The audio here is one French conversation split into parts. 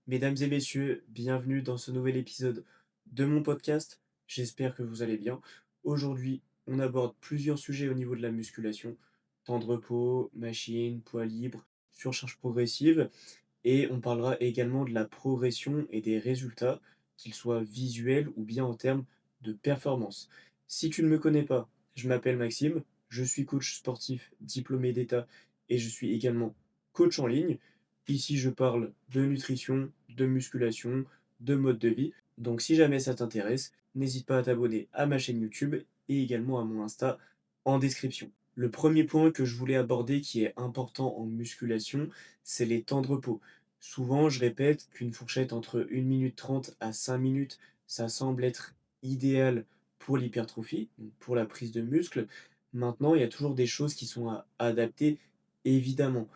Mesdames et messieurs, bienvenue dans ce nouvel épisode de mon podcast. J'espère que vous allez bien. Aujourd'hui, on aborde plusieurs sujets au niveau de la musculation, temps de repos, machine, poids libre, surcharge progressive, et on parlera également de la progression et des résultats, qu'ils soient visuels ou bien en termes de performance. Si tu ne me connais pas, je m'appelle Maxime, je suis coach sportif diplômé d'État et je suis également coach en ligne. Ici, je parle de nutrition, de musculation, de mode de vie. Donc si jamais ça t'intéresse, n'hésite pas à t'abonner à ma chaîne YouTube et également à mon Insta en description. Le premier point que je voulais aborder qui est important en musculation, c'est les temps de repos. Souvent, je répète qu'une fourchette entre 1 minute 30 à 5 minutes, ça semble être idéal pour l'hypertrophie, donc pour la prise de muscle. Maintenant, il y a toujours des choses qui sont à adapter, évidemment.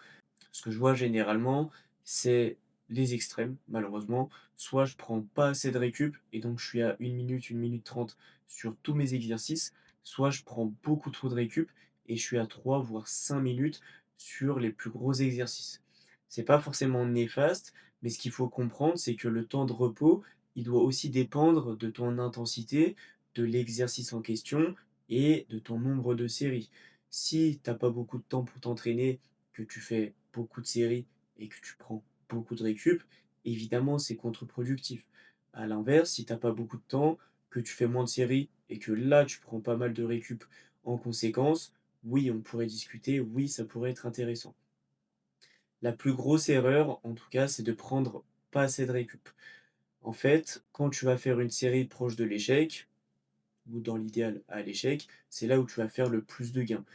Ce que je vois généralement, c'est les extrêmes, malheureusement. Soit je prends pas assez de récup et donc je suis à 1 minute, 1 minute 30 sur tous mes exercices, soit je prends beaucoup trop de récup et je suis à 3 voire 5 minutes sur les plus gros exercices. C'est pas forcément néfaste, mais ce qu'il faut comprendre, c'est que le temps de repos, il doit aussi dépendre de ton intensité, de l'exercice en question et de ton nombre de séries. Si tu as pas beaucoup de temps pour t'entraîner, que tu fais beaucoup de séries et que tu prends beaucoup de récup, évidemment, c'est contre-productif. À l'inverse, si tu as pas beaucoup de temps, que tu fais moins de séries et que là, tu prends pas mal de récup en conséquence, oui, on pourrait discuter, oui, ça pourrait être intéressant. La plus grosse erreur, en tout cas, c'est de prendre pas assez de récup. En fait, quand tu vas faire une série proche de l'échec, ou dans l'idéal à l'échec, c'est là où tu vas faire le plus de gains.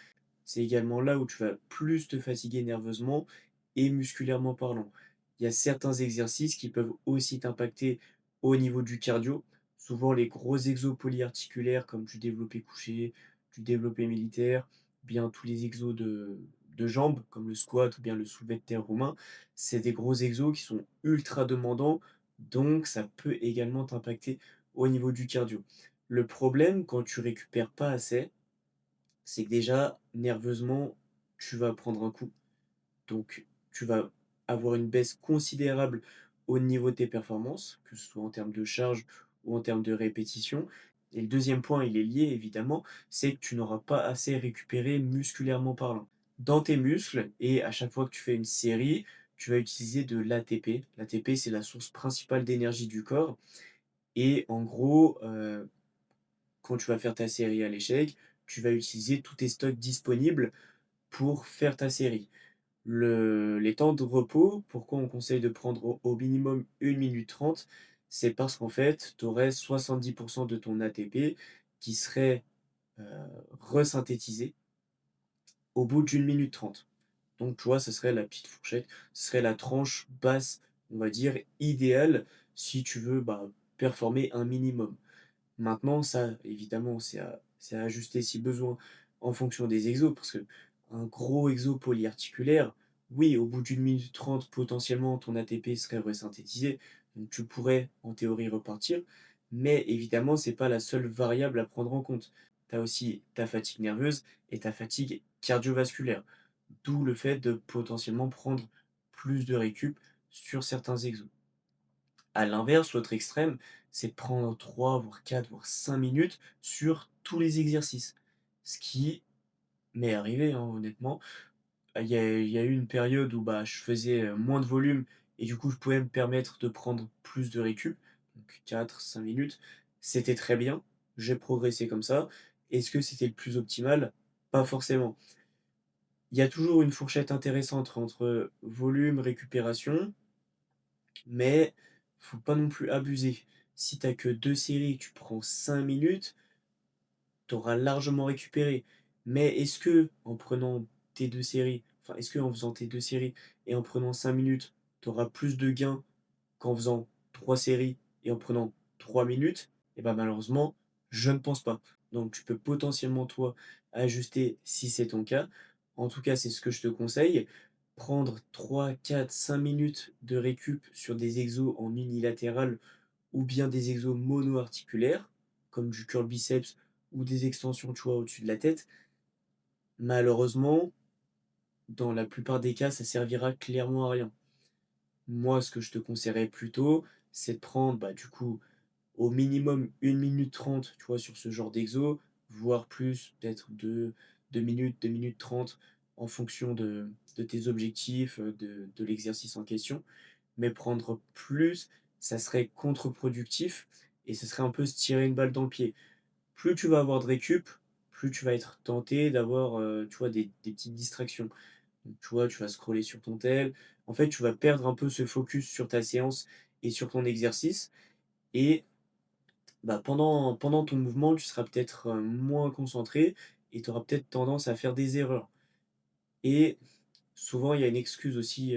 C'est également là où tu vas plus te fatiguer nerveusement et musculairement parlant. Il y a certains exercices qui peuvent aussi t'impacter au niveau du cardio. Souvent, les gros exos polyarticulaires comme du développé couché, du développé militaire, bien tous les exos de jambes comme le squat ou bien le soulevé de terre romain, c'est des gros exos qui sont ultra demandants, donc ça peut également t'impacter au niveau du cardio. Le problème quand tu récupères pas assez, c'est que déjà, nerveusement, tu vas prendre un coup. Donc, tu vas avoir une baisse considérable au niveau de tes performances, que ce soit en termes de charge ou en termes de répétition. Et le deuxième point, il est lié évidemment, c'est que tu n'auras pas assez récupéré musculairement parlant. Dans tes muscles, et à chaque fois que tu fais une série, tu vas utiliser de l'ATP. L'ATP, c'est la source principale d'énergie du corps. Et en gros, quand tu vas faire ta série à l'échec, tu vas utiliser tous tes stocks disponibles pour faire ta série. Les temps de repos, pourquoi on conseille de prendre au minimum 1 minute 30, c'est parce qu'en fait, tu aurais 70% de ton ATP qui serait resynthétisé au bout d'1 minute 30. Donc, tu vois, ce serait la petite fourchette, ce serait la tranche basse, on va dire, idéale si tu veux performer un minimum. Maintenant, ça, évidemment, c'est à ajuster si besoin en fonction des exos, parce que un gros exo polyarticulaire, oui, au bout d'1 minute 30, potentiellement, ton ATP serait resynthétisé, donc tu pourrais, en théorie, repartir. Mais évidemment, c'est pas la seule variable à prendre en compte. Tu as aussi ta fatigue nerveuse et ta fatigue cardiovasculaire. D'où le fait de potentiellement prendre plus de récup sur certains exos. À l'inverse, l'autre extrême, c'est de prendre 3 voire 4 voire 5 minutes sur tous les exercices. Ce qui m'est arrivé, hein, honnêtement. Il y a eu une période où, je faisais, moins de volume et du coup, je pouvais me permettre de prendre plus de récup, donc 4 5 minutes. C'était très bien, j'ai progressé comme ça. Est-ce que c'était le plus optimal? Pas forcément. Il y a toujours une fourchette intéressante entre volume, récupération, mais faut pas non plus abuser. Si tu as que 2 séries, que tu prends 5 minutes, tu auras largement récupéré. Mais est-ce que en prenant tes 2 séries, enfin, est-ce qu'en faisant tes 2 séries et en prenant 5 minutes, tu auras plus de gains qu'en faisant 3 séries et en prenant 3 minutes? Et ben malheureusement, je ne pense pas. Donc tu peux potentiellement, toi, ajuster si c'est ton cas. En tout cas, c'est ce que je te conseille. Prendre 3 4 5 minutes de récup sur des exos en unilatéral ou bien des exos monoarticulaires, comme du curl biceps ou des extensions, tu vois, au-dessus de la tête. Malheureusement, dans la plupart des cas, ça servira clairement à rien. Moi, ce que je te conseillerais plutôt, c'est de prendre, bah, du coup, au minimum 1 minute 30, tu vois, sur ce genre d'exo, voire plus, peut-être 2 minutes, 2 minutes 30 en fonction de tes objectifs, de l'exercice en question. Mais prendre plus, ça serait contre-productif et ce serait un peu se tirer une balle dans le pied. Plus tu vas avoir de récup, plus tu vas être tenté d'avoir, tu vois, des petites distractions. Donc, tu vois, tu vas scroller sur ton tel. En fait, tu vas perdre un peu ce focus sur ta séance et sur ton exercice et bah, pendant ton mouvement, tu seras peut-être, moins concentré et tu auras peut-être tendance à faire des erreurs et souvent, il y a une excuse aussi,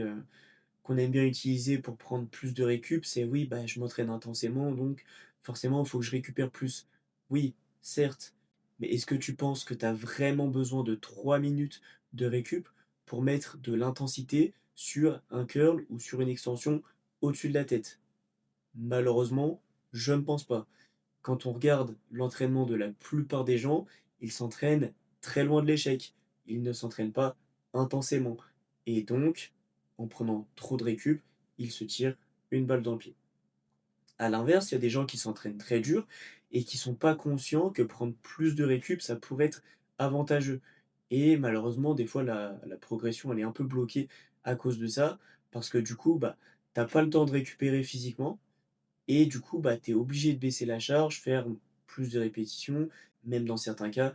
qu'on aime bien utiliser pour prendre plus de récup, c'est: «Oui, bah, je m'entraîne intensément, donc forcément, il faut que je récupère plus». Oui, certes, mais est-ce que tu penses que tu as vraiment besoin de 3 minutes de récup pour mettre de l'intensité sur un curl ou sur une extension au-dessus de la tête? Malheureusement, je ne pense pas. Quand on regarde l'entraînement de la plupart des gens, ils s'entraînent très loin de l'échec. Ils ne s'entraînent pas intensément. Et donc, en prenant trop de récup, ils se tirent une balle dans le pied. À l'inverse, il y a des gens qui s'entraînent très dur et qui sont pas conscients que prendre plus de récup, ça pourrait être avantageux. Et malheureusement, des fois, la progression, elle est un peu bloquée à cause de ça, parce que du coup, bah, t'as pas le temps de récupérer physiquement, et du coup, bah, tu es obligé de baisser la charge, faire plus de répétitions. Même dans certains cas,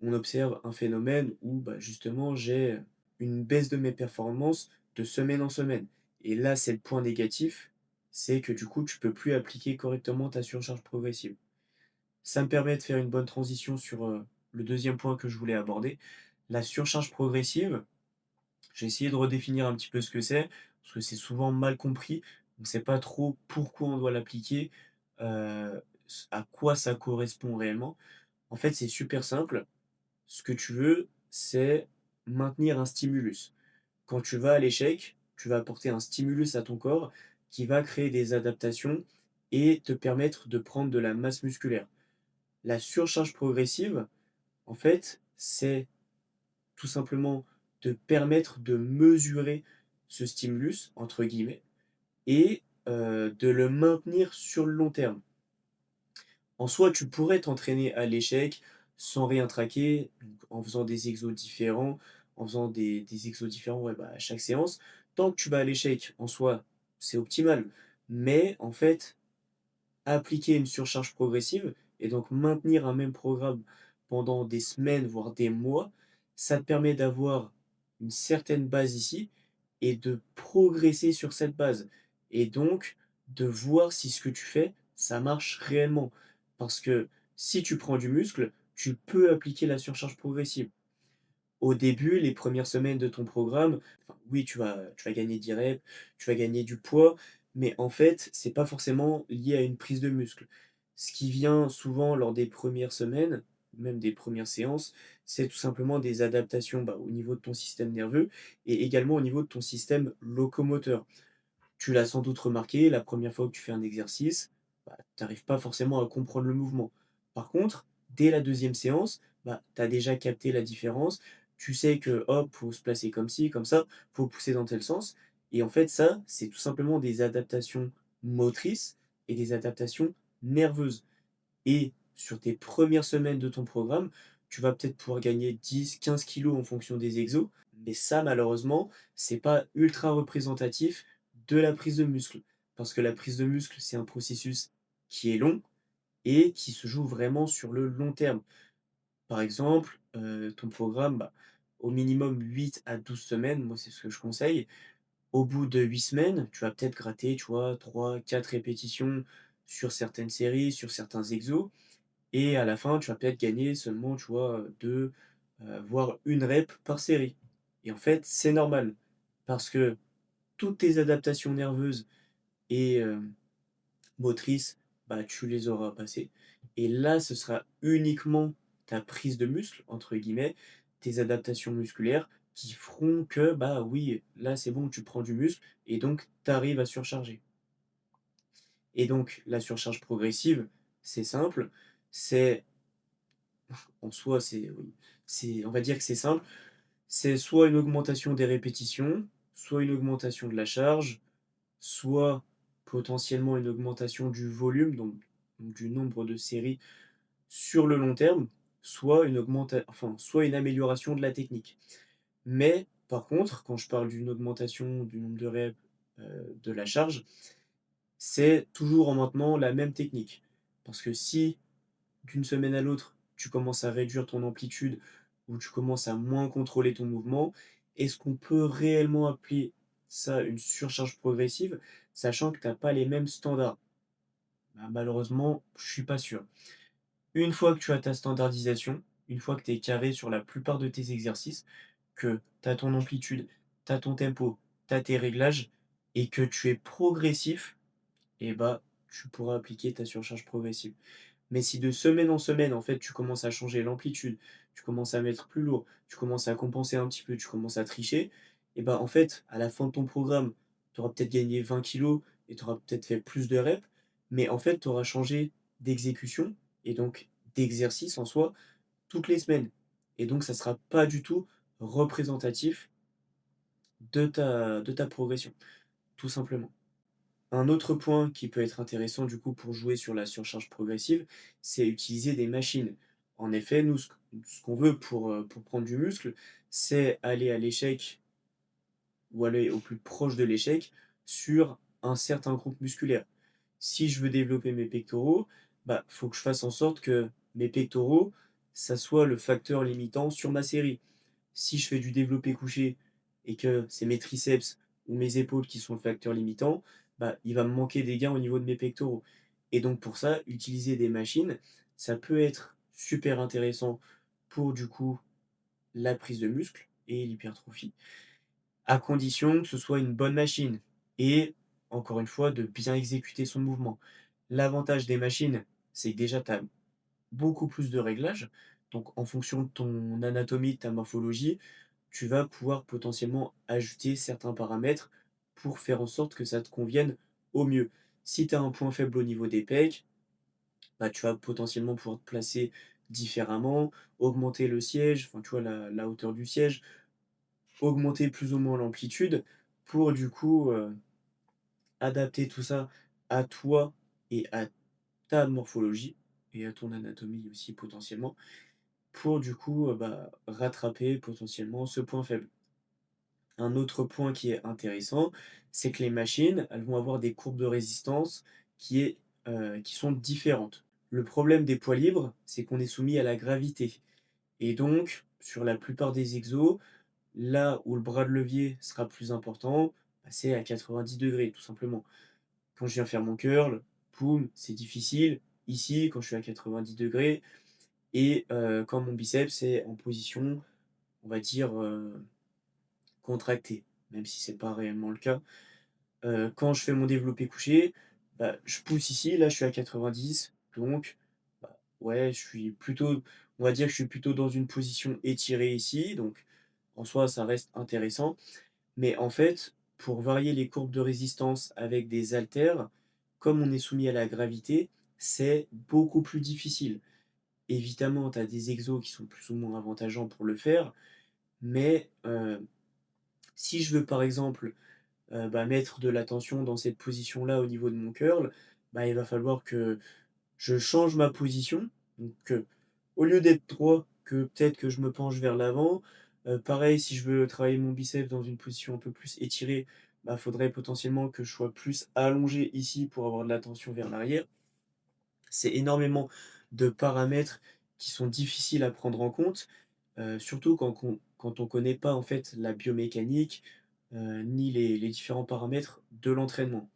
on observe un phénomène où, bah, justement, j'ai une baisse de mes performances de semaine en semaine. Et là, c'est le point négatif, c'est que du coup, tu peux plus appliquer correctement ta surcharge progressive. Ça me permet de faire une bonne transition sur, le deuxième point que je voulais aborder. La surcharge progressive, j'ai essayé de redéfinir un petit peu ce que c'est, parce que c'est souvent mal compris. On ne sait pas trop pourquoi on doit l'appliquer, à quoi ça correspond réellement. En fait, c'est super simple. Ce que tu veux, c'est maintenir un stimulus. Quand tu vas à l'échec, tu vas apporter un stimulus à ton corps qui va créer des adaptations et te permettre de prendre de la masse musculaire. La surcharge progressive, en fait, c'est tout simplement te permettre de mesurer ce «stimulus» entre guillemets et de le maintenir sur le long terme. En soi, tu pourrais t'entraîner à l'échec sans rien traquer, donc en faisant des exos différents, en faisant des exos différents, ouais, bah, à chaque séance. Tant que tu vas à l'échec, en soi, c'est optimal. Mais en fait, appliquer une surcharge progressive et donc maintenir un même programme pendant des semaines, voire des mois, ça te permet d'avoir une certaine base ici et de progresser sur cette base. Et donc de voir si ce que tu fais, ça marche réellement. Parce que si tu prends du muscle, tu peux appliquer la surcharge progressive. Au début, les premières semaines de ton programme, enfin, oui, tu vas gagner 10 reps, tu vas gagner du poids, mais en fait, c'est pas forcément lié à une prise de muscle. Ce qui vient souvent lors des premières semaines, même des premières séances, c'est tout simplement des adaptations, bah, au niveau de ton système nerveux et également au niveau de ton système locomoteur. Tu l'as sans doute remarqué, la première fois que tu fais un exercice, bah, tu n'arrives pas forcément à comprendre le mouvement. Par contre, dès la deuxième séance, bah, tu as déjà capté la différence. Tu sais que, hop, faut se placer comme ci, comme ça, faut pousser dans tel sens. Et en fait, ça, c'est tout simplement des adaptations motrices et des adaptations nerveuses. Et sur tes premières semaines de ton programme, tu vas peut-être pouvoir gagner 10, 15 kilos en fonction des exos, mais ça, malheureusement, c'est pas ultra représentatif de la prise de muscle. Parce que la prise de muscle, c'est un processus qui est long et qui se joue vraiment sur le long terme. Par exemple, ton programme, bah, au minimum 8 à 12 semaines, moi c'est ce que je conseille. Au bout de 8 semaines, tu vas peut-être gratter, tu vois, 3, 4 répétitions sur certaines séries, sur certains exos. Et à la fin, tu vas peut-être gagner seulement, tu vois, 2, voire 1 rep par série. Et en fait, c'est normal parce que toutes tes adaptations nerveuses et motrices, bah, tu les auras passées et là, ce sera uniquement ta «prise de muscle» entre guillemets, tes adaptations musculaires qui feront que, bah, oui, là, c'est bon, tu prends du muscle et donc tu arrives à surcharger. Et donc la surcharge progressive, c'est simple, c'est en soi, c'est oui, on va dire que c'est simple. C'est soit une augmentation des répétitions, soit une augmentation de la charge, soit potentiellement une augmentation du volume, donc du nombre de séries sur le long terme, soit une amélioration de la technique. Mais par contre, quand je parle d'une augmentation du nombre de reps, de la charge, c'est toujours en maintenant la même technique. Parce que si d'une semaine à l'autre, tu commences à réduire ton amplitude ou tu commences à moins contrôler ton mouvement, est-ce qu'on peut réellement appeler ça une surcharge progressive, sachant que tu as pas les mêmes standards? Bah, malheureusement, je suis pas sûr. Une fois que tu as ta standardisation, une fois que tu es carré sur la plupart de tes exercices, que tu as ton amplitude, tu as ton tempo, tu as tes réglages et que tu es progressif, et bah, tu pourras appliquer ta surcharge progressive. Mais si de semaine en semaine, en fait, tu commences à changer l'amplitude, tu commences à mettre plus lourd, tu commences à compenser un petit peu, tu commences à tricher, et bah, en fait, à la fin de ton programme, tu auras peut-être gagné 20 kilos et tu auras peut-être fait plus de reps, mais en fait, tu auras changé d'exécution et donc d'exercice en soi toutes les semaines. Et donc, ça ne sera pas du tout représentatif de ta progression, tout simplement. Un autre point qui peut être intéressant du coup pour jouer sur la surcharge progressive, c'est utiliser des machines. En effet, nous, ce qu'on veut pour prendre du muscle, c'est aller à l'échec ou aller au plus proche de l'échec sur un certain groupe musculaire. Si je veux développer mes pectoraux, bah, faut que je fasse en sorte que mes pectoraux, ça soit le facteur limitant sur ma série. Si je fais du développé couché et que c'est mes triceps ou mes épaules qui sont le facteur limitant, bah, il va me manquer des gains au niveau de mes pectoraux. Et donc pour ça, utiliser des machines, ça peut être super intéressant pour du coup la prise de muscle et l'hypertrophie, à condition que ce soit une bonne machine et encore une fois de bien exécuter son mouvement. L'avantage des machines, c'est que déjà tu as beaucoup plus de réglages, donc en fonction de ton anatomie, de ta morphologie, tu vas pouvoir potentiellement ajouter certains paramètres pour faire en sorte que ça te convienne au mieux. Si tu as un point faible au niveau des pecs, bah, tu vas potentiellement pouvoir te placer différemment, augmenter le siège, enfin tu vois la hauteur du siège, augmenter plus ou moins l'amplitude pour du coup adapter tout ça à toi et à ta morphologie et à ton anatomie aussi potentiellement pour du coup bah, rattraper potentiellement ce point faible. Un autre point qui est intéressant, c'est que les machines, elles vont avoir des courbes de résistance qui sont différentes. Le problème des poids libres, c'est qu'on est soumis à la gravité. Et donc, sur la plupart des exos, là où le bras de levier sera plus important, bah, c'est à 90 degrés, tout simplement. Quand je viens faire mon curl, poum, c'est difficile. Ici, quand je suis à 90 degrés, et quand mon biceps est en position, on va dire, contractée, même si c'est pas réellement le cas. Quand je fais mon développé couché, bah, je pousse ici, là je suis à 90, donc bah, ouais, on va dire que je suis plutôt dans une position étirée ici, donc en soi ça reste intéressant. Mais en fait, pour varier les courbes de résistance avec des haltères, comme on est soumis à la gravité, c'est beaucoup plus difficile. Évidemment, tu as des exos qui sont plus ou moins avantageants pour le faire, mais si je veux par exemple bah, mettre de la tension dans cette position-là au niveau de mon curl, bah, il va falloir que je change ma position. Donc, au lieu d'être droit, que peut-être que je me penche vers l'avant. Pareil, si je veux travailler mon biceps dans une position un peu plus étirée, bah, faudrait potentiellement que je sois plus allongé ici pour avoir de la tension vers l'arrière. C'est énormément de paramètres qui sont difficiles à prendre en compte, surtout quand on connaît pas en fait la biomécanique, ni les différents paramètres de l'entraînement.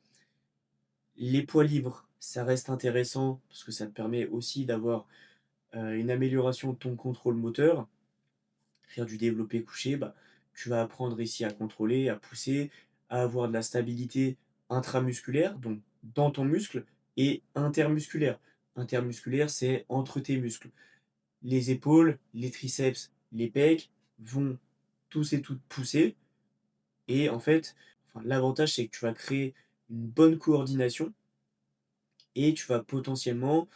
Les poids libres, ça reste intéressant parce que ça te permet aussi d'avoir, une amélioration de ton contrôle moteur. Faire du développé couché, bah, tu vas apprendre ici à contrôler, à pousser, à avoir de la stabilité intramusculaire, donc dans ton muscle, et intermusculaire. Intermusculaire, c'est entre tes muscles. Les épaules, les triceps, les pecs vont tous et toutes pousser. Et en fait, enfin, l'avantage, c'est que tu vas créer une bonne coordination et tu vas potentiellement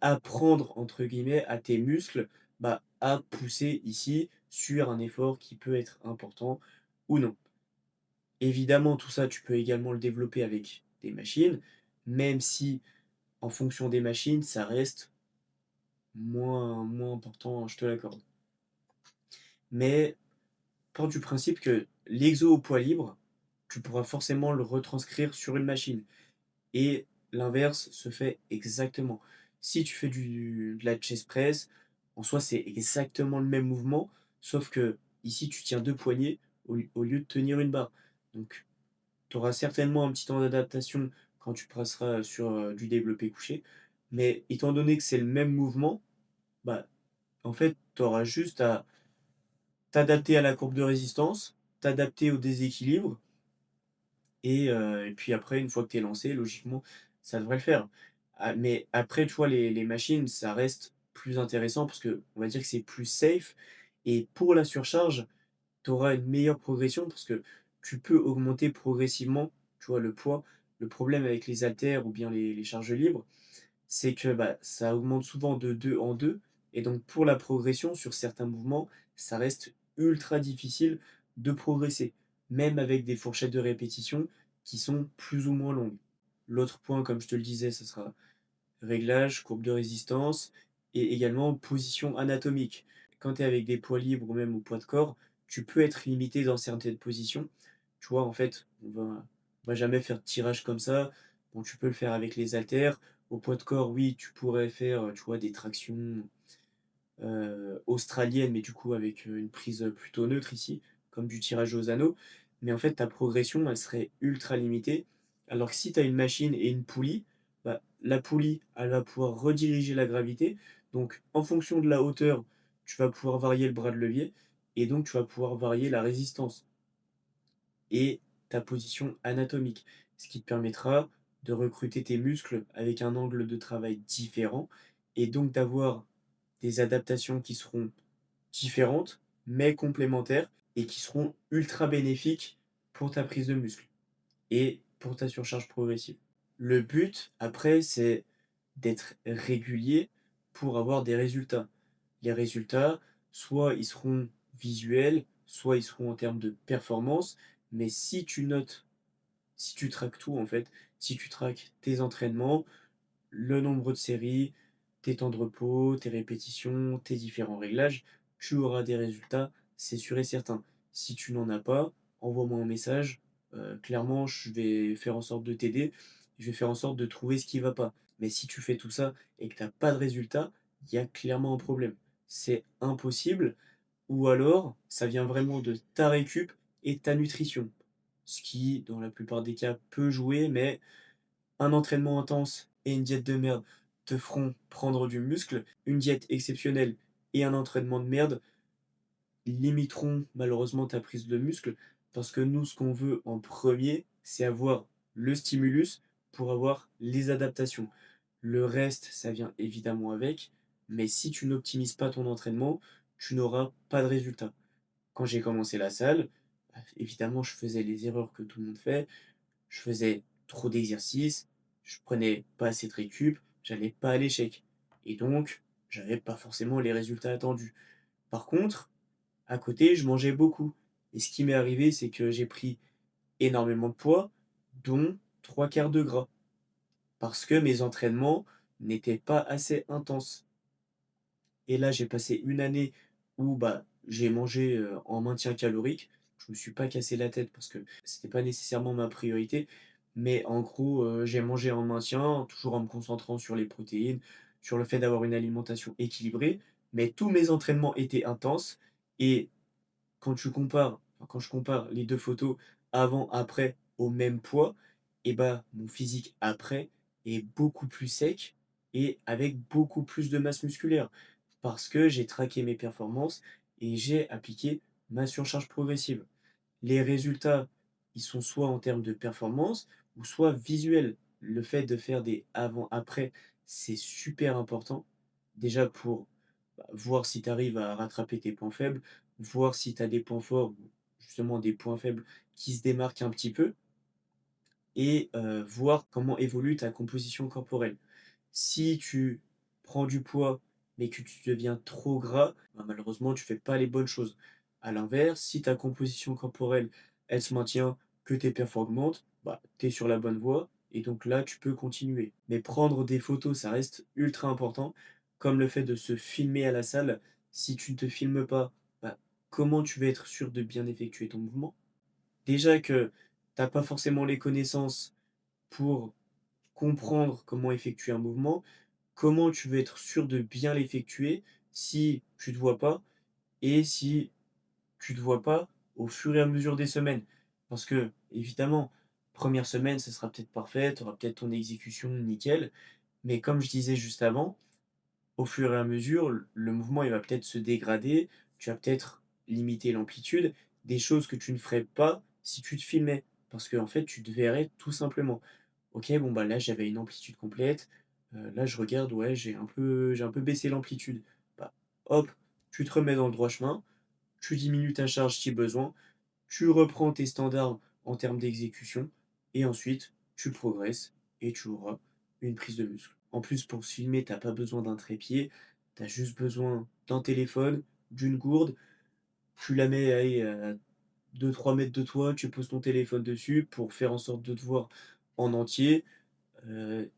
apprendre, entre guillemets, à tes muscles bah, à pousser ici sur un effort qui peut être important ou non. Évidemment, tout ça, tu peux également le développer avec des machines, même si en fonction des machines, ça reste moins important, je te l'accorde. Mais pars du principe que l'exo au poids libre, tu pourras forcément le retranscrire sur une machine. Et l'inverse se fait exactement. Si tu fais de la chest press, en soi, c'est exactement le même mouvement, sauf que ici, tu tiens deux poignets au lieu de tenir une barre. Donc, tu auras certainement un petit temps d'adaptation quand tu passeras sur du développé couché, mais étant donné que c'est le même mouvement, bah, en fait, tu auras juste à t'adapter à la courbe de résistance, t'adapter au déséquilibre, et puis après, une fois que tu es lancé, logiquement, ça devrait le faire. Ah, mais après, tu vois, les machines, ça reste plus intéressant parce qu'on va dire que c'est plus safe. Et pour la surcharge, tu auras une meilleure progression parce que tu peux augmenter progressivement, tu vois, le poids. Le problème avec les haltères ou bien les charges libres, c'est que bah, ça augmente souvent de 2 en 2. Et donc, pour la progression sur certains mouvements, ça reste ultra difficile de progresser, même avec des fourchettes de répétition qui sont plus ou moins longues. L'autre point, comme je te le disais, ce sera réglage, courbe de résistance et également position anatomique. Quand tu es avec des poids libres ou même au poids de corps, tu peux être limité dans certaines positions. Tu vois, en fait, on va jamais faire de tirage comme ça. Bon, tu peux le faire avec les haltères. Au poids de corps, oui, tu pourrais faire, tu vois, des tractions australiennes, mais du coup avec une prise plutôt neutre ici, comme du tirage aux anneaux. Mais en fait, ta progression, elle serait ultra limitée. Alors que si tu as une machine et une poulie, bah, la poulie, elle va pouvoir rediriger la gravité. Donc, en fonction de la hauteur, tu vas pouvoir varier le bras de levier et donc tu vas pouvoir varier la résistance et ta position anatomique, ce qui te permettra de recruter tes muscles avec un angle de travail différent et donc d'avoir des adaptations qui seront différentes, mais complémentaires et qui seront ultra bénéfiques pour ta prise de muscle et pour ta surcharge progressive. Le but, après, c'est d'être régulier pour avoir des résultats. Les résultats, soit ils seront visuels, soit ils seront en termes de performance, mais si tu notes, si tu traques tout en fait, si tu traques tes entraînements, le nombre de séries, tes temps de repos, tes répétitions, tes différents réglages, tu auras des résultats, c'est sûr et certain. Si tu n'en as pas, envoie-moi un message. Clairement, je vais faire en sorte de t'aider. Je vais faire en sorte de trouver ce qui ne va pas. Mais si tu fais tout ça et que tu n'as pas de résultat, il y a clairement un problème. C'est impossible. Ou alors, ça vient vraiment de ta récup et ta nutrition. Ce qui, dans la plupart des cas, peut jouer, mais un entraînement intense et une diète de merde te feront prendre du muscle. Une diète exceptionnelle et un entraînement de merde limiteront malheureusement ta prise de muscle. Parce que nous, ce qu'on veut en premier, c'est avoir le stimulus pour avoir les adaptations. Le reste, ça vient évidemment avec. Mais si tu n'optimises pas ton entraînement, tu n'auras pas de résultat. Quand j'ai commencé la salle, évidemment, je faisais les erreurs que tout le monde fait. Je faisais trop d'exercices, je prenais pas assez de récup, j'allais pas à l'échec. Et donc, j'avais pas forcément les résultats attendus. Par contre, à côté, je mangeais beaucoup. Et ce qui m'est arrivé, c'est que j'ai pris énormément de poids, dont trois quarts de gras. Parce que mes entraînements n'étaient pas assez intenses. Et là, j'ai passé une année où bah, j'ai mangé en maintien calorique. Je me suis pas cassé la tête parce que c'était pas nécessairement ma priorité. Mais en gros, j'ai mangé en maintien, toujours en me concentrant sur les protéines, sur le fait d'avoir une alimentation équilibrée. Mais tous mes entraînements étaient intenses. Et quand je compare les deux photos avant, après, au même poids, et bah, mon physique après est beaucoup plus sec et avec beaucoup plus de masse musculaire parce que j'ai traqué mes performances et j'ai appliqué ma surcharge progressive. Les résultats, ils sont soit en termes de performance ou soit visuels. Le fait de faire des avant-après, c'est super important. Déjà pour voir si tu arrives à rattraper tes points faibles, voir si tu as des points forts, ou justement des points faibles qui se démarquent un petit peu, et voir comment évolue ta composition corporelle. Si tu prends du poids, mais que tu deviens trop gras, bah, malheureusement, tu fais pas les bonnes choses. À l'inverse, si ta composition corporelle, elle se maintient, que tes perfs augmentent, bah, tu es sur la bonne voie et donc là, tu peux continuer. Mais prendre des photos, ça reste ultra important, comme le fait de se filmer à la salle. Si tu ne te filmes pas, bah, comment tu vas être sûr de bien effectuer ton mouvement? Déjà que tu as pas forcément les connaissances pour comprendre comment effectuer un mouvement, comment tu veux être sûr de bien l'effectuer si tu te vois pas et si tu te vois pas au fur et à mesure des semaines? Parce que évidemment, première semaine, ça sera peut-être parfait, tu auras peut-être ton exécution nickel, mais comme je disais juste avant, au fur et à mesure, le mouvement, il va peut-être se dégrader, tu vas peut-être limiter l'amplitude, des choses que tu ne ferais pas si tu te filmais. Parce qu'en fait, tu te verrais tout simplement. OK, bon, bah, là, j'avais une amplitude complète, là, je regarde, ouais, j'ai un peu baissé l'amplitude. Bah, hop, tu te remets dans le droit chemin, tu diminues ta charge si besoin, tu reprends tes standards en termes d'exécution et ensuite tu progresses et tu auras une prise de muscle. En plus, pour se filmer, tu as pas besoin d'un trépied, tu as juste besoin d'un téléphone, d'une gourde, tu la mets, allez, à 2-3 mètres de toi, tu poses ton téléphone dessus pour faire en sorte de te voir en entier. Heu,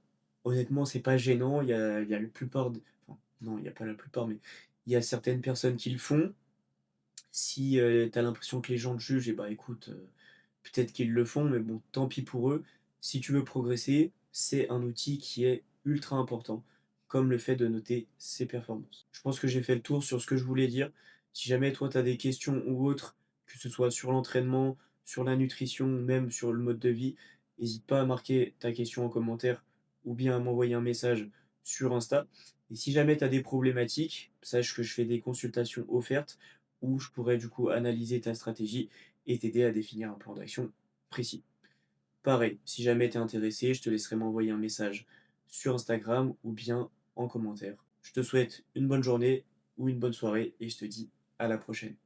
Honnêtement, c'est pas gênant, il y a la plupart d enfin, non, il y a pas la plupart, mais il y a certaines personnes qui le font. Si, tu as l'impression que les gens te jugent et bah, écoute, peut-être qu'ils le font, mais bon, tant pis pour eux. Si tu veux progresser, c'est un outil qui est ultra important, comme le fait de noter ses performances. Je pense que j'ai fait le tour sur ce que je voulais dire. Si jamais toi, tu as des questions ou autres, que ce soit sur l'entraînement, sur la nutrition ou même sur le mode de vie, n'hésite pas à marquer ta question en commentaire ou bien à m'envoyer un message sur Insta. Et si jamais tu as des problématiques, sache que je fais des consultations offertes où je pourrais du coup analyser ta stratégie et t'aider à définir un plan d'action précis. Pareil, si jamais tu es intéressé, je te laisserai m'envoyer un message sur Instagram ou bien en commentaire. Je te souhaite une bonne journée ou une bonne soirée et je te dis à la prochaine.